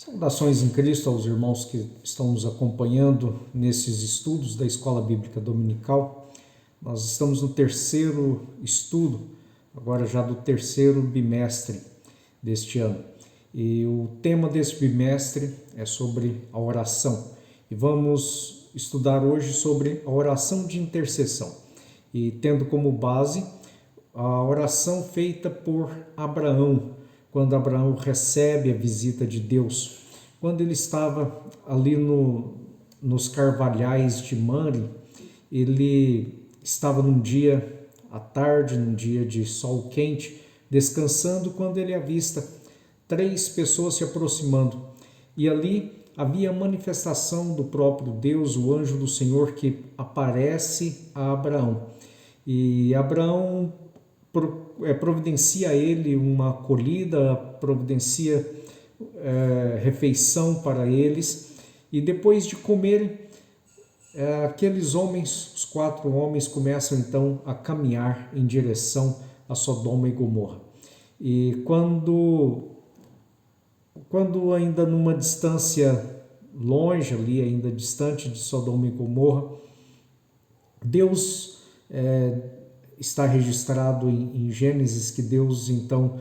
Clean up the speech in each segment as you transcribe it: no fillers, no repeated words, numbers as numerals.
Saudações em Cristo aos irmãos que estão nos acompanhando nesses estudos da Escola Bíblica Dominical. Nós estamos no terceiro estudo, agora já do terceiro bimestre deste ano. E o tema desse bimestre é sobre a oração. E vamos estudar hoje sobre a oração de intercessão. E tendo como base a oração feita por Abraão, quando Abraão recebe a visita de Deus, quando ele estava ali nos carvalhais de Mamre. Ele estava num dia à tarde, num dia de sol quente, descansando, quando ele avista 3 pessoas se aproximando, e ali havia a manifestação do próprio Deus, o anjo do Senhor, que aparece a Abraão. E Abraão providencia a ele uma acolhida, providencia refeição para eles, e depois de comerem, aqueles homens, os 4 homens, começam então a caminhar em direção a Sodoma e Gomorra. E quando ainda numa distância longe ali, ainda distante de Sodoma e Gomorra, Deus está registrado em Gênesis que Deus então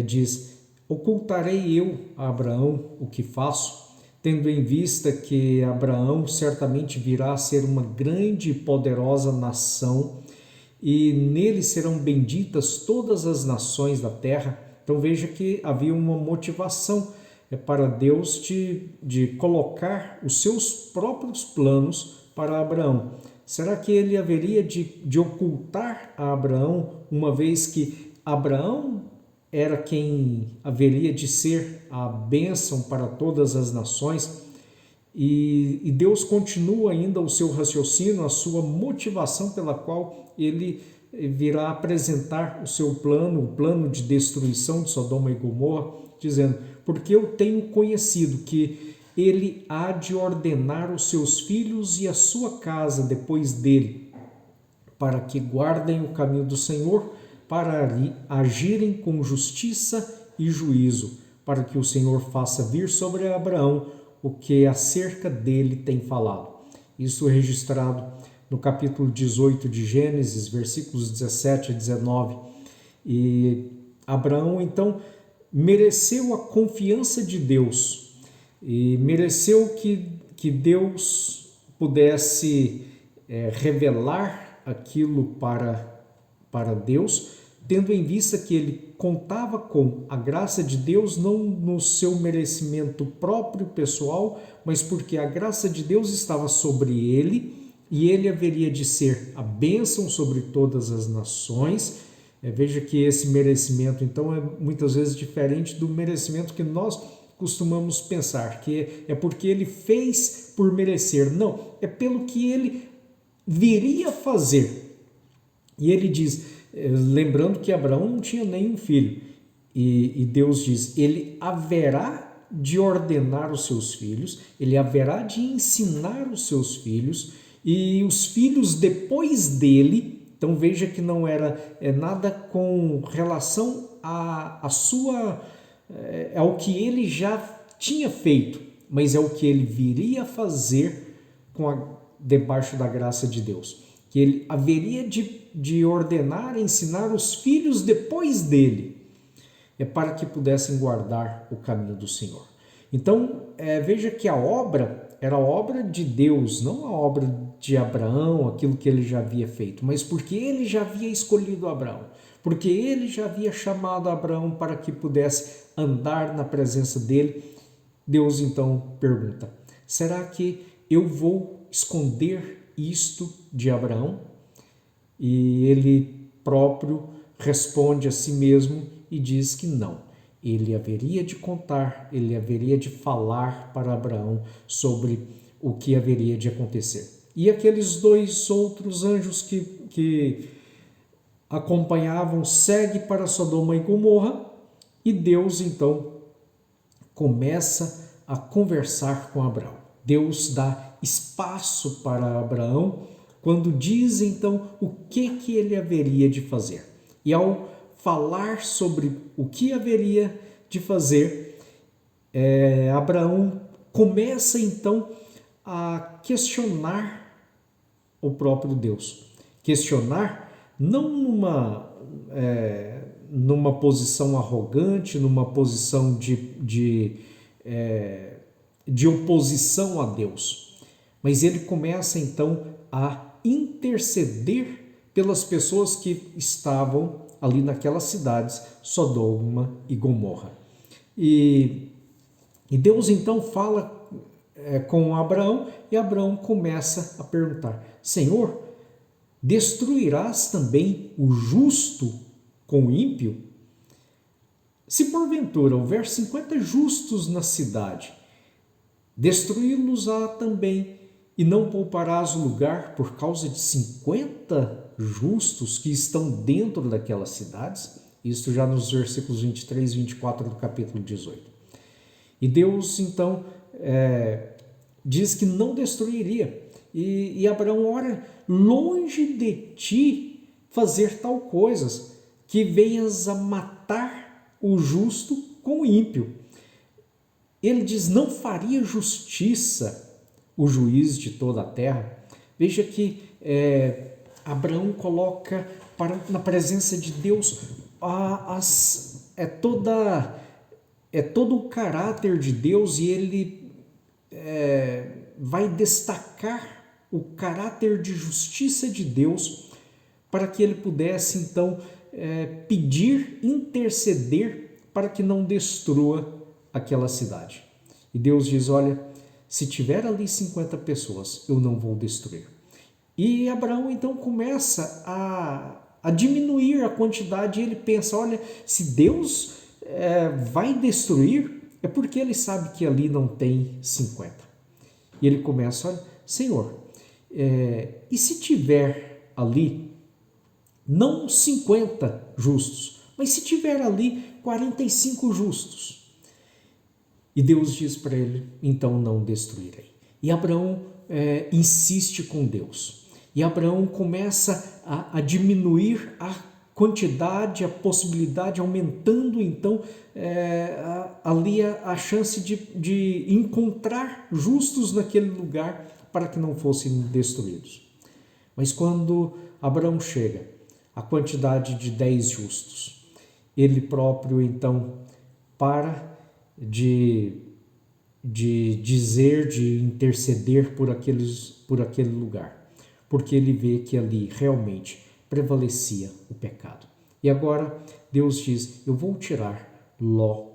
diz: ocultarei eu a Abraão o que faço, tendo em vista que Abraão certamente virá a ser uma grande e poderosa nação, e nele serão benditas todas as nações da terra. Então veja que havia uma motivação para Deus de colocar os seus próprios planos para Abraão. Será que ele haveria de ocultar a Abraão, uma vez que Abraão era quem haveria de ser a bênção para todas as nações? E Deus continua ainda o seu raciocínio, a sua motivação pela qual ele virá apresentar o seu plano, o plano de destruição de Sodoma e Gomorra, dizendo: porque eu tenho conhecido que ele há de ordenar os seus filhos e a sua casa depois dele, para que guardem o caminho do Senhor, para agirem com justiça e juízo, para que o Senhor faça vir sobre Abraão o que acerca dele tem falado. Isso é registrado no capítulo 18 de Gênesis, versículos 17 a 19. E Abraão então mereceu a confiança de Deus, e mereceu que Deus pudesse revelar aquilo para Deus, tendo em vista que ele contava com a graça de Deus, não no seu merecimento próprio pessoal, mas porque a graça de Deus estava sobre ele, e ele haveria de ser a bênção sobre todas as nações. Veja que esse merecimento então é muitas vezes diferente do merecimento que nós costumamos pensar, que é porque ele fez por merecer. Não, é pelo que ele viria fazer. E ele diz, lembrando que Abraão não tinha nenhum filho, e Deus diz: ele haverá de ordenar os seus filhos, ele haverá de ensinar os seus filhos, e os filhos depois dele. Então veja que não era nada com relação a sua ao que ele já tinha feito, mas é o que ele viria a fazer debaixo da graça de Deus, que ele haveria de ordenar, ensinar os filhos depois dele, para que pudessem guardar o caminho do Senhor. Então veja que a obra era a obra de Deus, não a obra de Abraão, aquilo que ele já havia feito, mas porque ele já havia escolhido Abraão, porque ele já havia chamado Abraão para que pudesse andar na presença dele. Deus então pergunta: será que eu vou esconder isto de Abraão? E ele próprio responde a si mesmo e diz que não. Ele haveria de contar, ele haveria de falar para Abraão sobre o que haveria de acontecer. E aqueles 2 outros anjos que acompanhavam seguem para Sodoma e Gomorra, e Deus então começa a conversar com Abraão. Deus dá espaço para Abraão quando diz então o que ele haveria de fazer. E ao falar sobre o que haveria de fazer, Abraão começa então a questionar o próprio Deus. Questionar não numa posição arrogante, numa posição de oposição a Deus, mas ele começa então a interceder pelas pessoas que estavam ali naquelas cidades, Sodoma e Gomorra. E Deus então fala com Abraão, e Abraão começa a perguntar: Senhor, destruirás também o justo com o ímpio? Se porventura houver 50 justos na cidade, destruí-los-á também, e não pouparás o lugar por causa de 50 justos que estão dentro daquelas cidades? Isso já nos versículos 23 e 24 do capítulo 18. E Deus, então, diz que não destruiria. E Abraão ora: longe de ti fazer tal coisas, que venhas a matar o justo com o ímpio. Ele diz: não faria justiça o juiz de toda a terra. Veja que Abraão coloca na presença de Deus todo o caráter de Deus, e ele vai destacar o caráter de justiça de Deus para que ele pudesse então pedir, interceder para que não destrua aquela cidade. E Deus diz: olha, se tiver ali 50 pessoas, eu não vou destruir. E Abraão então começa a diminuir a quantidade, e ele pensa: olha, se Deus vai destruir, é porque ele sabe que ali não tem 50. E ele começa: olha, Senhor, e se tiver ali não 50 justos, mas se tiver ali 45 justos? E Deus diz para ele: então não destruirei. E Abraão insiste com Deus. E Abraão começa a diminuir a quantidade, a possibilidade, aumentando então ali a chance de encontrar justos naquele lugar para que não fossem destruídos. Mas quando Abraão chega à quantidade de 10 justos, ele próprio então para de dizer, de interceder por aquele lugar, porque ele vê que ali realmente prevalecia o pecado. E agora Deus diz: eu vou tirar Ló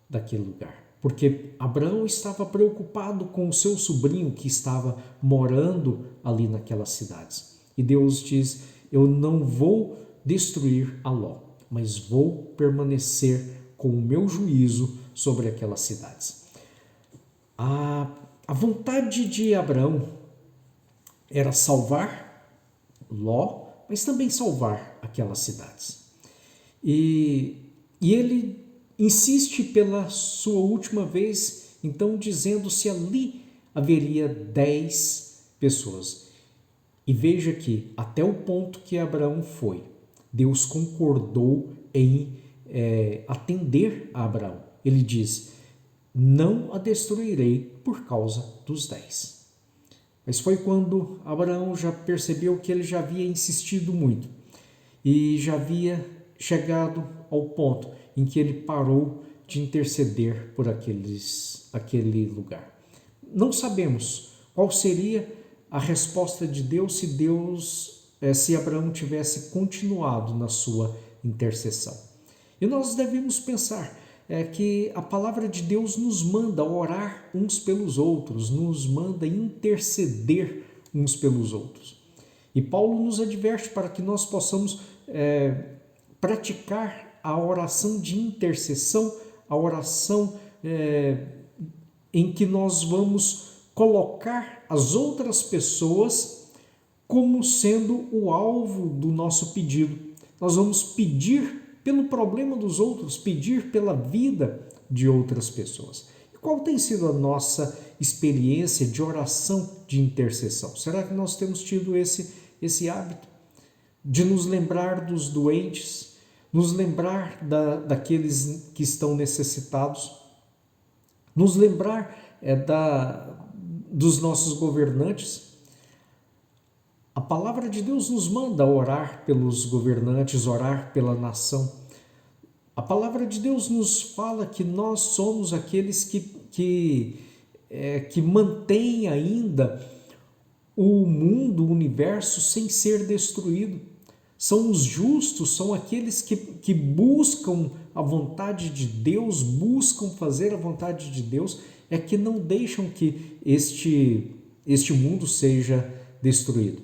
daquele lugar, porque Abraão estava preocupado com o seu sobrinho que estava morando ali naquelas cidades. E Deus diz: eu não vou destruir a Ló, mas vou permanecer com o meu juízo sobre aquelas cidades. A vontade de Abraão era salvar Ló, mas também salvar aquelas cidades. E ele insiste pela sua última vez, então dizendo se ali haveria 10 pessoas. E veja que até o ponto que Abraão foi, Deus concordou em atender a Abraão. Ele diz: não a destruirei por causa dos 10. Mas foi quando Abraão já percebeu que ele já havia insistido muito e já havia chegado ao ponto em que ele parou de interceder por aquele lugar. Não sabemos qual seria a resposta de Deus se Abraão tivesse continuado na sua intercessão. E nós devemos pensar que a palavra de Deus nos manda orar uns pelos outros, nos manda interceder uns pelos outros. E Paulo nos adverte para que nós possamos praticar a oração de intercessão, a oração em que nós vamos colocar as outras pessoas como sendo o alvo do nosso pedido. Nós vamos pedir pelo problema dos outros, pedir pela vida de outras pessoas. E qual tem sido a nossa experiência de oração de intercessão? Será que nós temos tido esse hábito de nos lembrar dos doentes, nos lembrar daqueles que estão necessitados? nos lembrar dos nossos governantes. A palavra de Deus nos manda orar pelos governantes, orar pela nação. A palavra de Deus nos fala que nós somos aqueles que mantêm ainda o mundo, o universo sem ser destruído. São os justos, são aqueles que buscam a vontade de Deus, buscam fazer a vontade de Deus, que não deixam que este mundo seja destruído.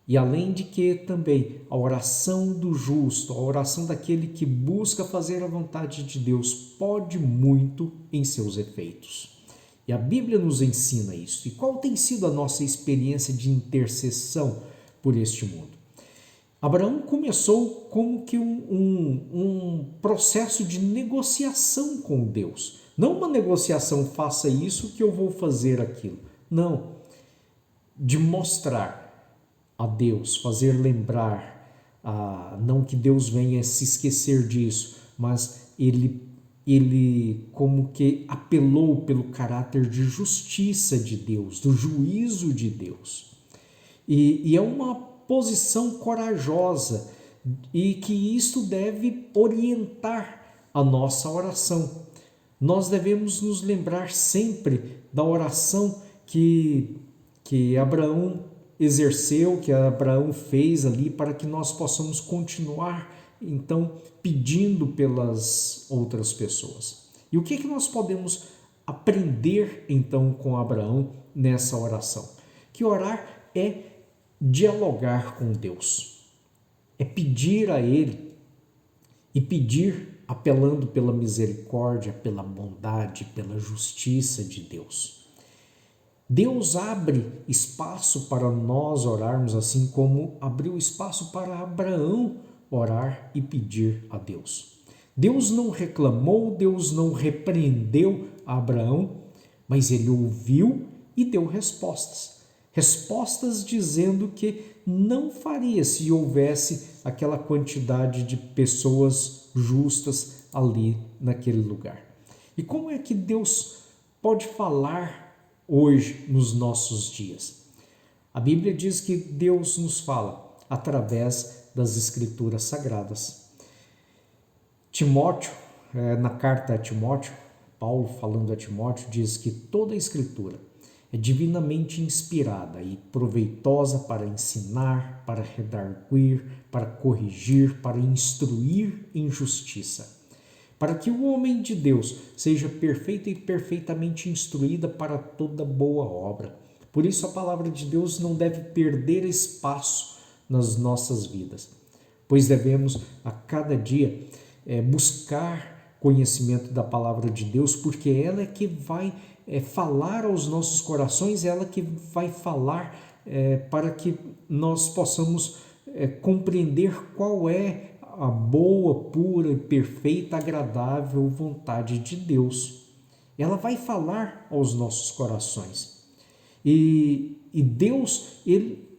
E além de que também a oração do justo, a oração daquele que busca fazer a vontade de Deus pode muito em seus efeitos. E a Bíblia nos ensina isso. E qual tem sido a nossa experiência de intercessão por este mundo? Abraão começou como que um processo de negociação com Deus. Não uma negociação, faça isso que eu vou fazer aquilo. Não. De mostrar a Deus, fazer lembrar, não que Deus venha se esquecer disso, mas ele como que apelou pelo caráter de justiça de Deus, do juízo de Deus. E é uma posição corajosa e que isto deve orientar a nossa oração. Nós devemos nos lembrar sempre da oração que Abraão exerceu, que Abraão fez ali, para que nós possamos continuar então pedindo pelas outras pessoas. E o que nós podemos aprender então com Abraão nessa oração? Que orar é dialogar com Deus, é pedir a Ele e pedir apelando pela misericórdia, pela bondade, pela justiça de Deus. Deus abre espaço para nós orarmos, assim como abriu espaço para Abraão orar e pedir a Deus. Deus não reclamou, Deus não repreendeu Abraão, mas ele ouviu e deu respostas. Respostas dizendo que não faria se houvesse aquela quantidade de pessoas justas ali naquele lugar. E como é que Deus pode falar hoje nos nossos dias? A Bíblia diz que Deus nos fala através das Escrituras Sagradas. Timóteo, na carta a Timóteo, Paulo falando a Timóteo, diz que toda a Escritura é divinamente inspirada e proveitosa para ensinar, para redarguir, para corrigir, para instruir em justiça, para que o homem de Deus seja perfeito e perfeitamente instruída para toda boa obra. Por isso a palavra de Deus não deve perder espaço nas nossas vidas, pois devemos a cada dia buscar conhecimento da palavra de Deus, porque ela é que vai falar aos nossos corações, ela que vai falar para que nós possamos compreender qual é a boa, pura, perfeita, agradável vontade de Deus. Ela vai falar aos nossos corações. E Deus, ele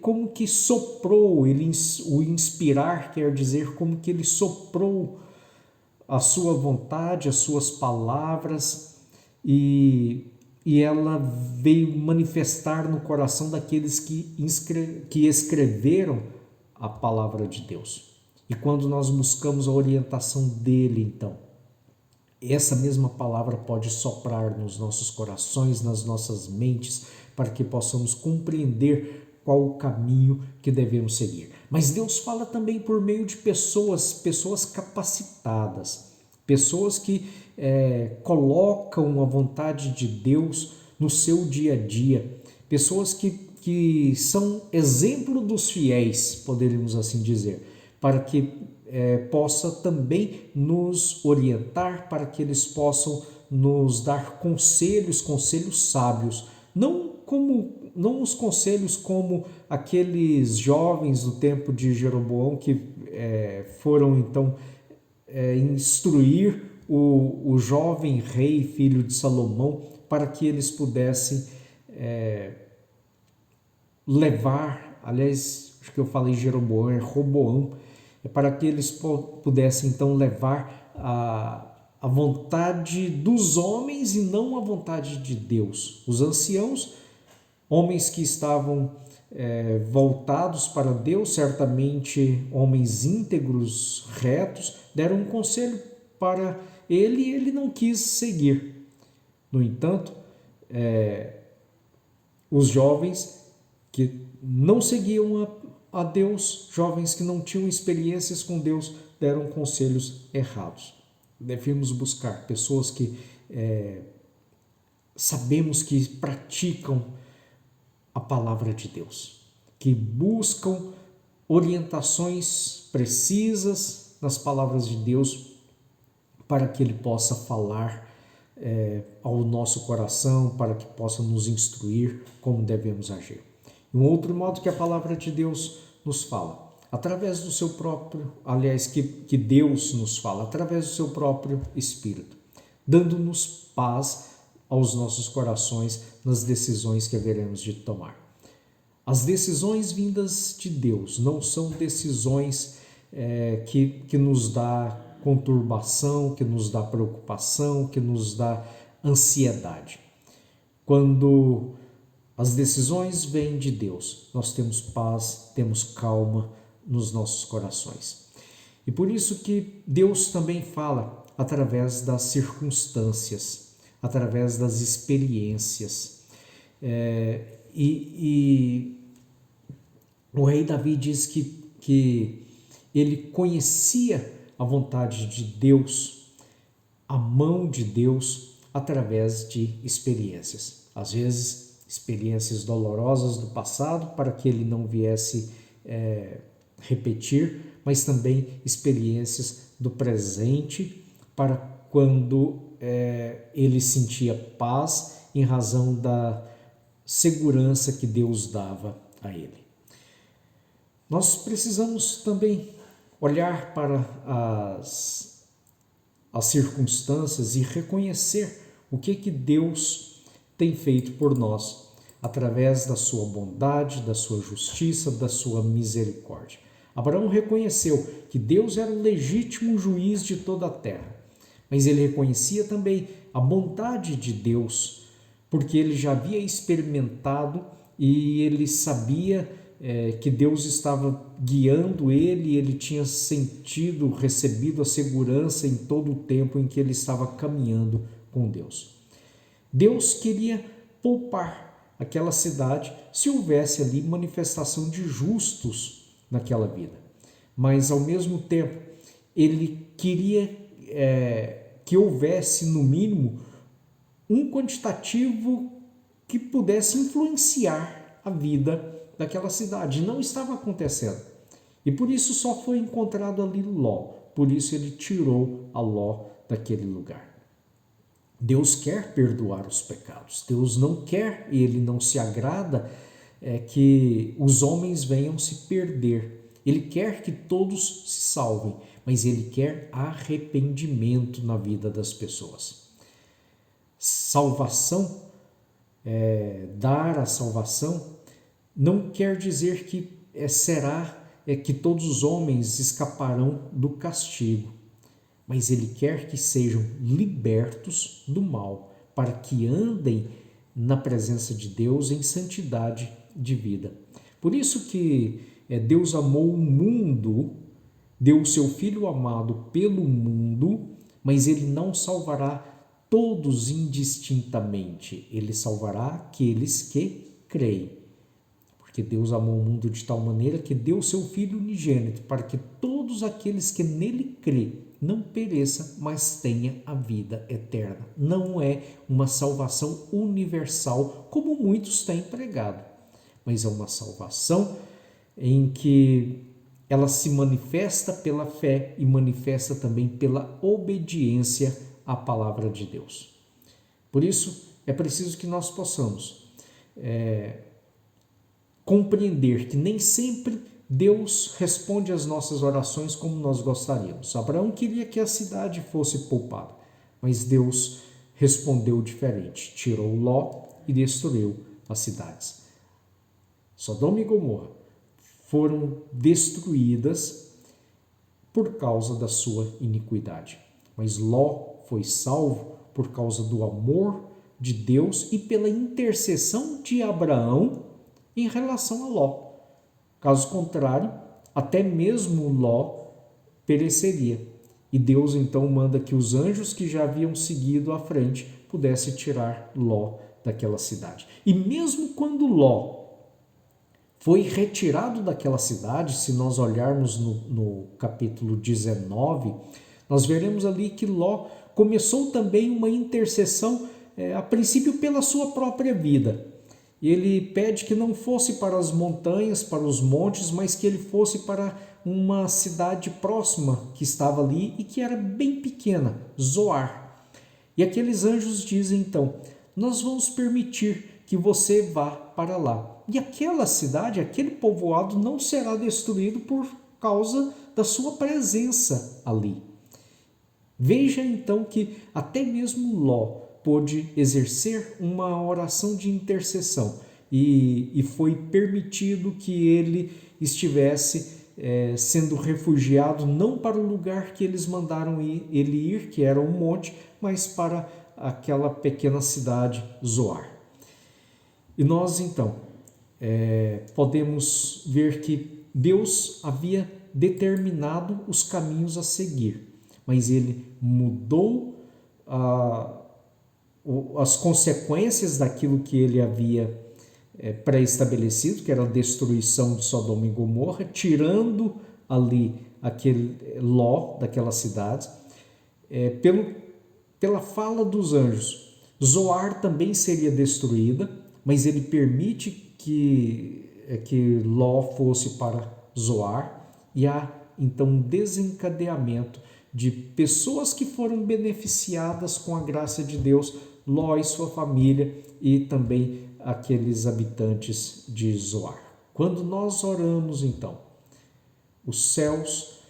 como que soprou, o inspirar quer dizer como que ele soprou a sua vontade, as suas palavras, e ela veio manifestar no coração daqueles que escreveram a palavra de Deus. E quando nós buscamos a orientação dele, então, essa mesma palavra pode soprar nos nossos corações, nas nossas mentes, para que possamos compreender qual o caminho que devemos seguir. Mas Deus fala também por meio de pessoas capacitadas, pessoas que colocam a vontade de Deus no seu dia a dia, pessoas que são exemplo dos fiéis, poderíamos assim dizer, para que possa também nos orientar, para que eles possam nos dar conselhos sábios, não os conselhos como aqueles jovens do tempo de Jeroboão que foram então instruir o jovem rei, filho de Salomão, para que eles pudessem levar, aliás, acho que eu falei Jeroboão, é Roboão, para que eles pudessem então levar a a vontade dos homens e não a vontade de Deus. Os anciãos, homens que estavam voltados para Deus, certamente homens íntegros, retos, deram um conselho para ele e ele não quis seguir. No entanto, os jovens que não seguiam a Deus, jovens que não tinham experiências com Deus, deram conselhos errados. Devemos buscar pessoas que sabemos que praticam a palavra de Deus, que buscam orientações precisas nas palavras de Deus para que Ele possa falar ao nosso coração, para que possa nos instruir como devemos agir. Um outro modo que a palavra de Deus nos fala, através do seu próprio, aliás, que Deus nos fala, através do seu próprio Espírito, dando-nos paz aos nossos corações nas decisões que haveremos de tomar. As decisões vindas de Deus não são decisões que nos dá conturbação, que nos dá preocupação, que nos dá ansiedade. Quando as decisões vêm de Deus, nós temos paz, temos calma nos nossos corações. E por isso que Deus também fala através das circunstâncias, através das experiências. O rei Davi diz que ele conhecia a vontade de Deus, a mão de Deus, através de experiências. Às vezes, experiências dolorosas do passado, para que ele não viesse repetir, mas também experiências do presente, para quando ele sentia paz em razão da segurança que Deus dava a ele. Nós precisamos também olhar para as circunstâncias e reconhecer o que Deus tem feito por nós, através da sua bondade, da sua justiça, da sua misericórdia. Abraão reconheceu que Deus era o legítimo juiz de toda a terra, mas ele reconhecia também a bondade de Deus, porque ele já havia experimentado e ele sabia que Deus estava guiando ele e ele tinha recebido a segurança em todo o tempo em que ele estava caminhando com Deus. Deus queria poupar aquela cidade se houvesse ali manifestação de justos naquela vida, mas ao mesmo tempo ele queria que houvesse no mínimo um quantitativo que pudesse influenciar a vida daquela cidade. Não estava acontecendo. E por isso só foi encontrado ali Ló. Por isso ele tirou a Ló daquele lugar. Deus quer perdoar os pecados. Deus não quer e ele não se agrada que os homens venham se perder. Ele quer que todos se salvem, mas ele quer arrependimento na vida das pessoas. Salvação, dar a salvação, não quer dizer que que todos os homens escaparão do castigo, mas ele quer que sejam libertos do mal, para que andem na presença de Deus em santidade de vida. Por isso que Deus amou o mundo, deu o seu Filho amado pelo mundo, mas ele não salvará todos indistintamente, ele salvará aqueles que creem. Porque Deus amou o mundo de tal maneira que deu o seu Filho unigênito, para que todos aqueles que nele crêem não pereça, mas tenha a vida eterna. Não é uma salvação universal, como muitos têm pregado, mas é uma salvação em que ela se manifesta pela fé e manifesta também pela obediência à palavra de Deus. Por isso, é preciso que nós possamos compreender que nem sempre Deus responde às nossas orações como nós gostaríamos. Abraão queria que a cidade fosse poupada, mas Deus respondeu diferente. Tirou Ló e destruiu as cidades. Sodoma e Gomorra foram destruídas por causa da sua iniquidade, mas Ló foi salvo por causa do amor de Deus e pela intercessão de Abraão em relação a Ló. Caso contrário, até mesmo Ló pereceria. E Deus então manda que os anjos que já haviam seguido à frente pudessem tirar Ló daquela cidade. E mesmo quando Ló foi retirado daquela cidade, se nós olharmos no capítulo 19, nós veremos ali que Ló começou também uma intercessão, a princípio pela sua própria vida. Ele pede que não fosse para as montanhas, para os montes, mas que ele fosse para uma cidade próxima que estava ali e que era bem pequena, Zoar. E aqueles anjos dizem então: nós vamos permitir que você vá para lá. E aquela cidade, aquele povoado não será destruído por causa da sua presença ali. Veja então que até mesmo Ló pôde exercer uma oração de intercessão e foi permitido que ele estivesse sendo refugiado não para o lugar que eles mandaram ele ir, que era um monte, mas para aquela pequena cidade Zoar. E nós então podemos ver que Deus havia determinado os caminhos a seguir, mas ele mudou as consequências daquilo que ele havia pré-estabelecido, que era a destruição de Sodoma e Gomorra, tirando ali aquele Ló daquela cidade, pela fala dos anjos. Zoar também seria destruída, mas ele permite que Ló fosse para Zoar, e há então um desencadeamento de pessoas que foram beneficiadas com a graça de Deus, Ló e sua família e também aqueles habitantes de Zoar. Quando nós oramos então, os céus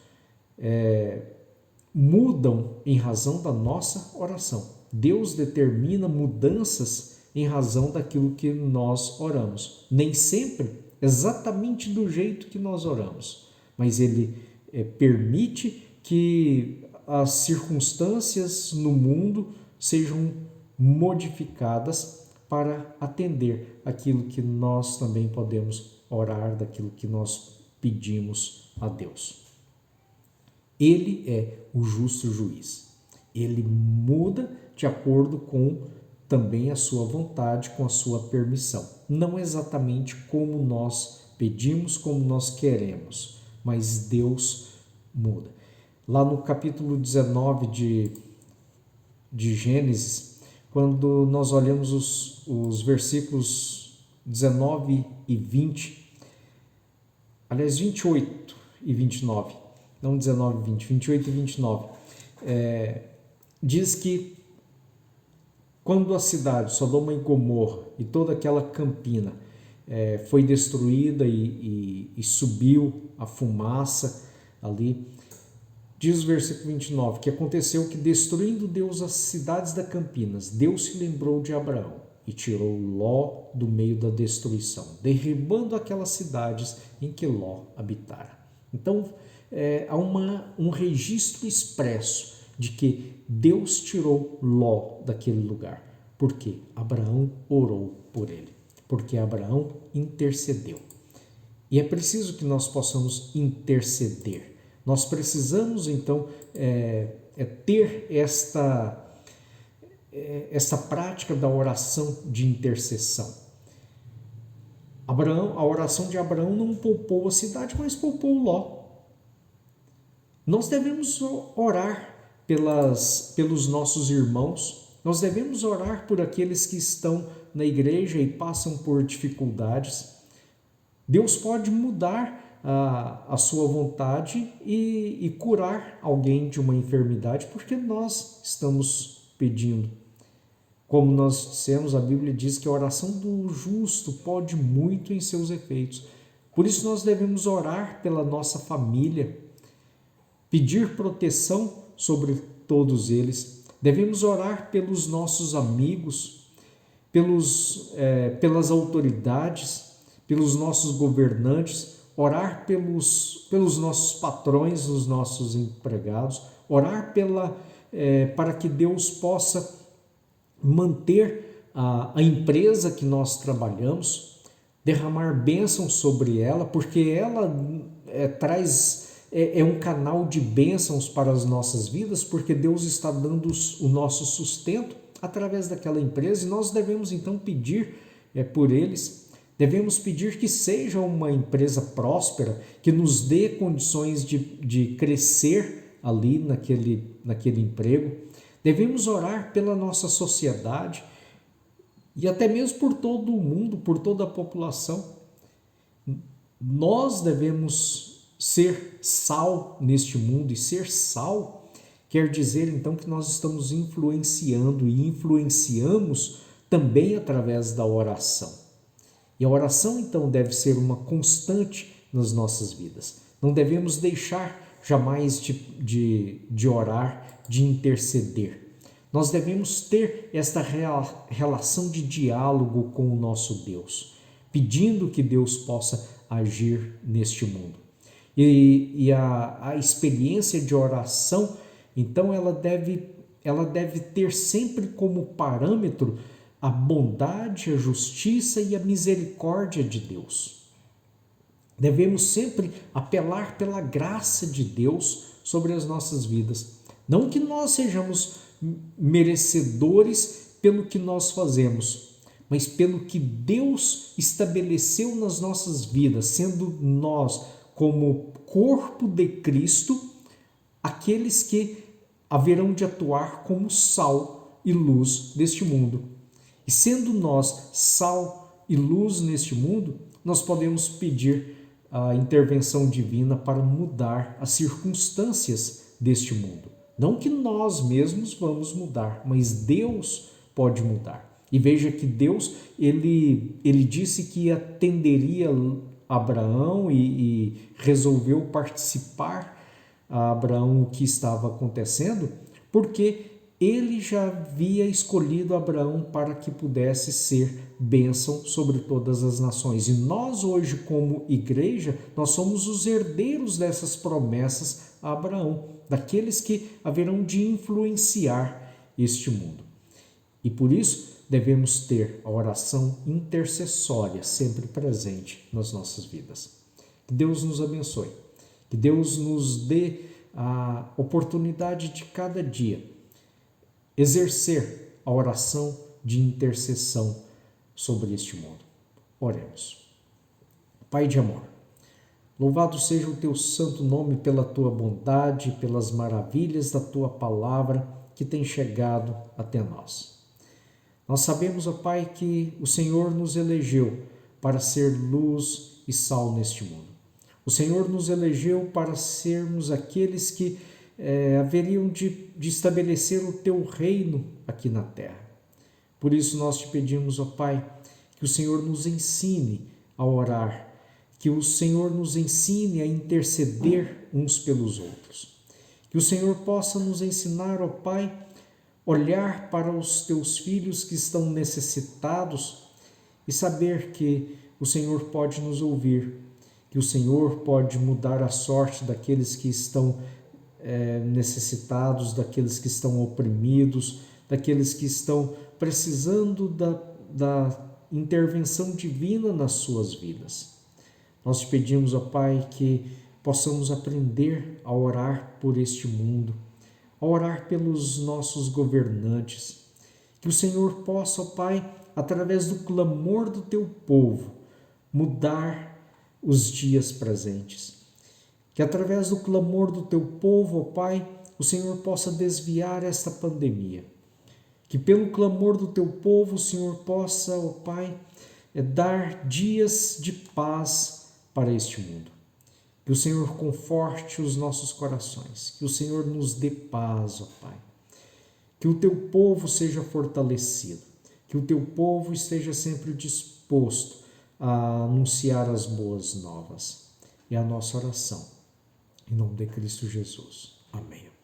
mudam em razão da nossa oração. Deus determina mudanças em razão daquilo que nós oramos. Nem sempre exatamente do jeito que nós oramos, mas Ele permite que as circunstâncias no mundo sejam modificadas para atender aquilo que nós também podemos orar, daquilo que nós pedimos a Deus. Ele é o justo juiz. Ele muda de acordo com também a sua vontade, com a sua permissão. Não exatamente como nós pedimos, como nós queremos, mas Deus muda. Lá no capítulo 19 de Gênesis, quando nós olhamos os versículos 19 e 20, aliás 28 e 29, não 19 e 20, 28 e 29, diz que quando a cidade, Sodoma e Gomorra e toda aquela campina foi destruída e subiu a fumaça ali, diz o versículo 29, que aconteceu que destruindo Deus as cidades da Campinas, Deus se lembrou de Abraão e tirou Ló do meio da destruição, derribando aquelas cidades em que Ló habitara. Então, há um registro expresso de que Deus tirou Ló daquele lugar, porque Abraão orou por ele, porque Abraão intercedeu. E é preciso que nós possamos interceder. Nós precisamos, então, ter esta prática da oração de intercessão. A oração de Abraão não poupou a cidade, mas poupou Ló. Nós devemos orar pelos nossos irmãos, nós devemos orar por aqueles que estão na igreja e passam por dificuldades. Deus pode mudar a sua vontade e curar alguém de uma enfermidade, porque nós estamos pedindo. Como nós dissemos, a Bíblia diz que a oração do justo pode muito em seus efeitos. Por isso nós devemos orar pela nossa família, pedir proteção sobre todos eles. Devemos orar pelos nossos amigos, pelas autoridades, pelos nossos governantes, orar pelos nossos patrões, os nossos empregados, orar para que Deus possa manter a empresa que nós trabalhamos, derramar bênção sobre ela, porque ela é um canal de bênçãos para as nossas vidas, porque Deus está dando o nosso sustento através daquela empresa, e nós devemos então pedir por eles, devemos pedir que seja uma empresa próspera, que nos dê condições de crescer ali naquele emprego. Devemos orar pela nossa sociedade e até mesmo por todo o mundo, por toda a população. Nós devemos ser sal neste mundo, e ser sal quer dizer então que nós estamos influenciando e influenciamos também através da oração. E a oração então deve ser uma constante nas nossas vidas. Não devemos deixar jamais de orar, de interceder. Nós devemos ter esta relação de diálogo com o nosso Deus, pedindo que Deus possa agir neste mundo. E a experiência de oração, então, ela deve ter sempre como parâmetro a bondade, a justiça e a misericórdia de Deus. Devemos sempre apelar pela graça de Deus sobre as nossas vidas. Não que nós sejamos merecedores pelo que nós fazemos, mas pelo que Deus estabeleceu nas nossas vidas, sendo nós, como corpo de Cristo, aqueles que haverão de atuar como sal e luz deste mundo. E sendo nós sal e luz neste mundo, nós podemos pedir a intervenção divina para mudar as circunstâncias deste mundo. Não que nós mesmos vamos mudar, mas Deus pode mudar. E veja que Deus, ele disse que atenderia Abraão e resolveu participar a Abraão o que estava acontecendo, porque ele já havia escolhido Abraão para que pudesse ser bênção sobre todas as nações. E nós hoje, como igreja, nós somos os herdeiros dessas promessas a Abraão, daqueles que haverão de influenciar este mundo. E por isso devemos ter a oração intercessória sempre presente nas nossas vidas. Que Deus nos abençoe. Que Deus nos dê a oportunidade de cada dia exercer a oração de intercessão sobre este mundo. Oremos. Pai de amor, louvado seja o teu santo nome pela tua bondade, pelas maravilhas da tua palavra que tem chegado até nós. Nós sabemos, ó Pai, que o Senhor nos elegeu para ser luz e sal neste mundo. O Senhor nos elegeu para sermos aqueles que haveriam de estabelecer o teu reino aqui na terra. Por isso nós te pedimos, ó Pai, que o Senhor nos ensine a orar, que o Senhor nos ensine a interceder uns pelos outros. Que o Senhor possa nos ensinar, ó Pai, olhar para os teus filhos que estão necessitados e saber que o Senhor pode nos ouvir, que o Senhor pode mudar a sorte daqueles que estão necessitados, daqueles que estão oprimidos, daqueles que estão precisando da intervenção divina nas suas vidas. Nós te pedimos, ó Pai, que possamos aprender a orar por este mundo, a orar pelos nossos governantes, que o Senhor possa, ó Pai, através do clamor do teu povo, mudar os dias presentes. Que através do clamor do teu povo, ó Pai, o Senhor possa desviar esta pandemia. Que pelo clamor do teu povo, o Senhor possa, ó Pai, dar dias de paz para este mundo. Que o Senhor conforte os nossos corações, que o Senhor nos dê paz, ó Pai. Que o teu povo seja fortalecido, que o teu povo esteja sempre disposto a anunciar as boas novas. É a nossa oração. Em nome de Cristo Jesus. Amém.